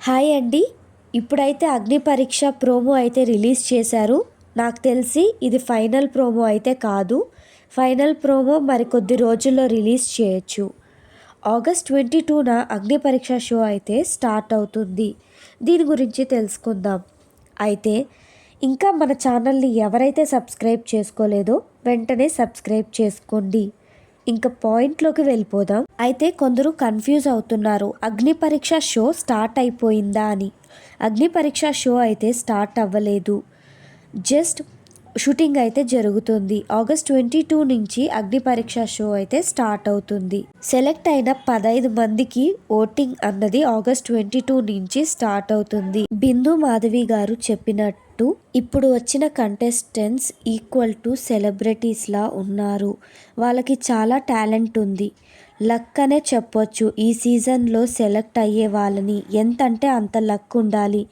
Hi అండి. ఇప్పుడైతే అగ్ని పరీక్ష ప్రోమో అయితే రిలీజ్ చేశారు. నాకు తెలిసి ఇది ఫైనల్ ప్రోమో అయితే కాదు. ఫైనల్ ప్రోమో మరికొద్ది రోజుల్లో రిలీజ్ చేయొచ్చు. ఆగస్ట్ 22న అగ్ని పరీక్ష షో అయితే స్టార్ట్ అవుతుంది. దీని గురించి తెలుసుకుందాం. అయితే ఇంకా మన ఛానల్ని ఎవరైతే సబ్స్క్రైబ్ చేసుకోలేదో వెంటనే సబ్స్క్రైబ్ చేసుకోండి. ఇంకా పాయింట్లోకి వెళ్ళిపోదాం. అయితే కొందరు కన్ఫ్యూజ్ అవుతున్నారు, అగ్ని పరీక్ష షో స్టార్ట్ అయిపోయిందా అని. అగ్ని పరీక్ష షో అయితే స్టార్ట్ అవ్వలేదు, జస్ట్ షూటింగ్ అయితే జరుగుతుంది. ఆగస్ట్ 22 నుంచి అగ్ని పరీక్ష షో అయితే స్టార్ట్ అవుతుంది. సెలెక్ట్ అయిన 15 మందికి ఓటింగ్ అన్నది ఆగస్ట్ 22 నుంచి స్టార్ట్ అవుతుంది. బిందు మాధవి గారు చెప్పినట్టు ఇప్పుడు వచ్చిన కంటెస్టెంట్స్ ఈక్వల్ టు సెలబ్రిటీస్ లా ఉన్నారు. వాళ్ళకి చాలా టాలెంట్ ఉంది, లక్ అనే చెప్పొచ్చు. ఈ సీజన్లో సెలెక్ట్ అయ్యే వాళ్ళని ఎంత అంటే అంత లక్ ఉండాలి.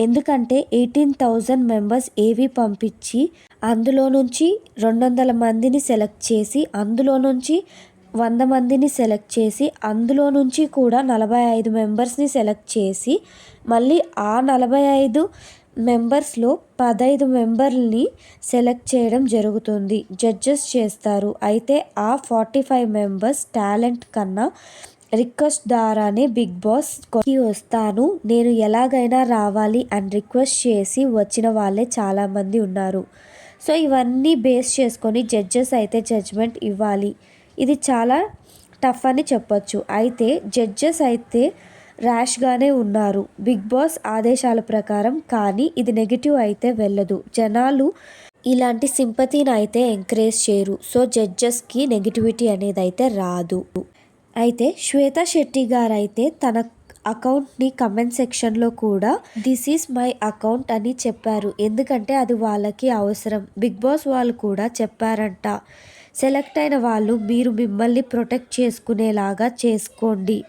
ఎందుకంటే 18,000 మెంబర్స్ ఏవి పంపించి అందులో నుంచి 200 మందిని సెలెక్ట్ చేసి, అందులో నుంచి 100 మందిని సెలెక్ట్ చేసి, అందులో నుంచి కూడా 45 మెంబర్స్ని సెలెక్ట్ చేసి, మళ్ళీ ఆ 45 మెంబర్స్లో 15 మెంబర్ని సెలెక్ట్ చేయడం జరుగుతుంది. జడ్జెస్ చేస్తారు. అయితే ఆ 45 మెంబర్స్ టాలెంట్ కన్నా రిక్వెస్ట్ ద్వారానే బిగ్ బాస్కి వస్తాను, నేను ఎలాగైనా రావాలి అని రిక్వెస్ట్ చేసి వచ్చిన వాళ్ళే చాలామంది ఉన్నారు. సో ఇవన్నీ బేస్ చేసుకొని జడ్జెస్ అయితే జడ్జ్మెంట్ ఇవ్వాలి. ఇది చాలా టఫ్ అని చెప్పొచ్చు. అయితే జడ్జెస్ అయితే ర్యాష్గానే ఉన్నారు బిగ్ బాస్ ఆదేశాల ప్రకారం. కానీ ఇది నెగిటివ్ అయితే వెళ్ళదు. జనాలు ఇలాంటి సింపతిని అయితే ఎంకరేజ్ చేయరు. సో జడ్జెస్కి నెగిటివిటీ అనేది అయితే రాదు. అయితే శ్వేతా శెట్టి గారు అయితే తన అకౌంట్ని కమెంట్ సెక్షన్లో కూడా దిస్ ఈజ్ మై అకౌంట్ అని చెప్పారు. ఎందుకంటే అది వాళ్ళకి అవసరం. బిగ్ బాస్ వాళ్ళు కూడా చెప్పారంట, సెలెక్ట్ అయిన వాళ్ళు మీరు మిమ్మల్ని ప్రొటెక్ట్ చేసుకునేలాగా చేసుకోండి,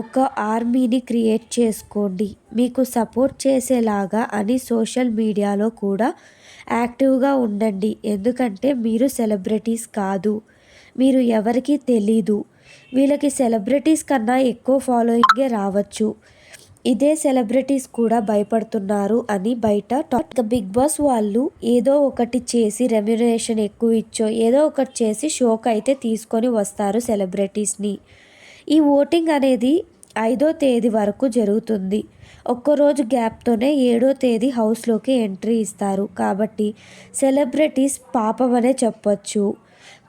ఒక ఆర్మీని క్రియేట్ చేసుకోండి, మీకు సపోర్ట్ చేసేలాగా అని సోషల్ మీడియాలో కూడా యాక్టివ్గా ఉండండి. ఎందుకంటే మీరు సెలబ్రిటీస్ కాదు, మీరు ఎవరికీ తెలీదు. వీళ్ళకి సెలబ్రిటీస్ కన్నా ఎక్కువ ఫాలోయింగే రావచ్చు. ఇదే సెలబ్రిటీస్ కూడా భయపడుతున్నారు అని బయట టాక్. బిగ్ బాస్ వాళ్ళు ఏదో ఒకటి చేసి రెమ్యునరేషన్ ఎక్కువ ఇచ్చో ఏదో ఒకటి చేసి షోకి అయితే తీసుకొని వస్తారు సెలబ్రిటీస్ని. ఈ ఓటింగ్ అనేది 5వ తేదీ వరకు జరుగుతుంది. ఒక్కరోజు గ్యాప్తోనే 7వ తేదీ హౌస్లోకి ఎంట్రీ ఇస్తారు. కాబట్టి సెలబ్రిటీస్ పాపమనే చెప్పొచ్చు.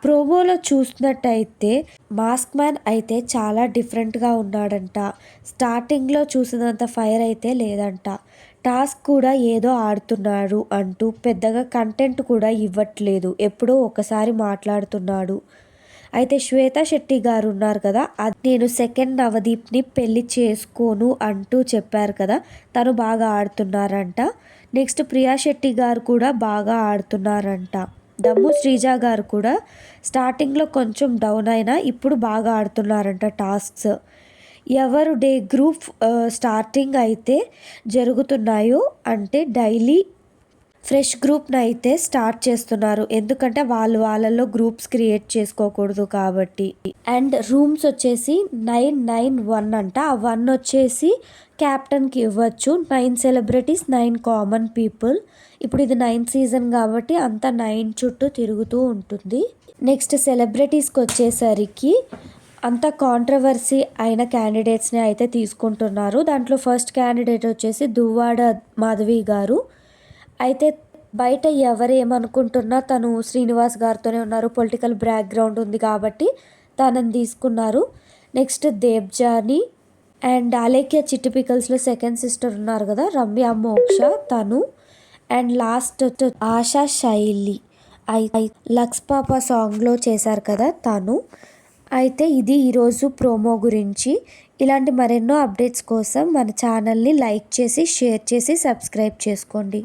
ప్రోమోలో చూసినట్టయితే మాస్క్ మ్యాన్ అయితే చాలా డిఫరెంట్గా ఉన్నాడంట. స్టార్టింగ్లో చూసినంత ఫైర్ అయితే లేదంట. టాస్క్ కూడా ఏదో ఆడుతున్నాడు అంటూ పెద్దగా కంటెంట్ కూడా ఇవ్వట్లేదు, ఎప్పుడో ఒకసారి మాట్లాడుతున్నాడు. అయితే శ్వేతా శెట్టి గారు ఉన్నారు కదా, నేను సెకండ్ నవదీప్ని పెళ్లి చేసుకోను అంటూ చెప్పారు కదా, తను బాగా ఆడుతున్నారంట. నెక్స్ట్ ప్రియా శెట్టి గారు కూడా బాగా ఆడుతున్నారంట. దమ్ము శ్రీజ గారు కూడా స్టార్టింగ్లో కొంచెం డౌన్ అయినా ఇప్పుడు బాగా ఆడుతున్నారంట టాస్క్స్. ఎవరు డే గ్రూప్ స్టార్టింగ్ అయితే జరుగుతున్నాయో అంటే డైలీ ఫ్రెష్ గ్రూప్ని అయితే స్టార్ట్ చేస్తున్నారు. ఎందుకంటే వాళ్ళలో గ్రూప్స్ క్రియేట్ చేసుకోకూడదు కాబట్టి. అండ్ రూమ్స్ వచ్చేసి 991 అంట. ఆ 1 వచ్చేసి క్యాప్టెన్కి ఇవ్వచ్చు. 9 సెలబ్రిటీస్, 9 కామన్ పీపుల్. ఇప్పుడు ఇది 9th సీజన్ కాబట్టి అంతా 9 చుట్టూ తిరుగుతూ ఉంటుంది. నెక్స్ట్ సెలబ్రిటీస్కి వచ్చేసరికి అంత కాంట్రవర్సీ అయిన క్యాండిడేట్స్ని అయితే తీసుకుంటున్నారు. దాంట్లో ఫస్ట్ క్యాండిడేట్ వచ్చేసి దువ్వాడ మాధవి గారు. అయితే బయట ఎవరేమనుకుంటున్నా తను శ్రీనివాస్ గారితోనే ఉన్నారు, పొలిటికల్ బ్యాక్గ్రౌండ్ ఉంది కాబట్టి తనని తీసుకున్నారు. నెక్స్ట్ దేబ్జాని అండ్ అలేఖ్య చిట్టి పికల్స్లో సెకండ్ సిస్టర్ ఉన్నారు కదా, రమ్య మోక్ష తను. అండ్ లాస్ట్ ఆశా శైలి లక్స్ పాప సాంగ్లో చేశారు కదా తను. అయితే ఇది ఈరోజు ప్రోమో గురించి. ఇలాంటి మరెన్నో అప్డేట్స్ కోసం మన ఛానల్ని లైక్ చేసి, షేర్ చేసి, సబ్స్క్రైబ్ చేసుకోండి.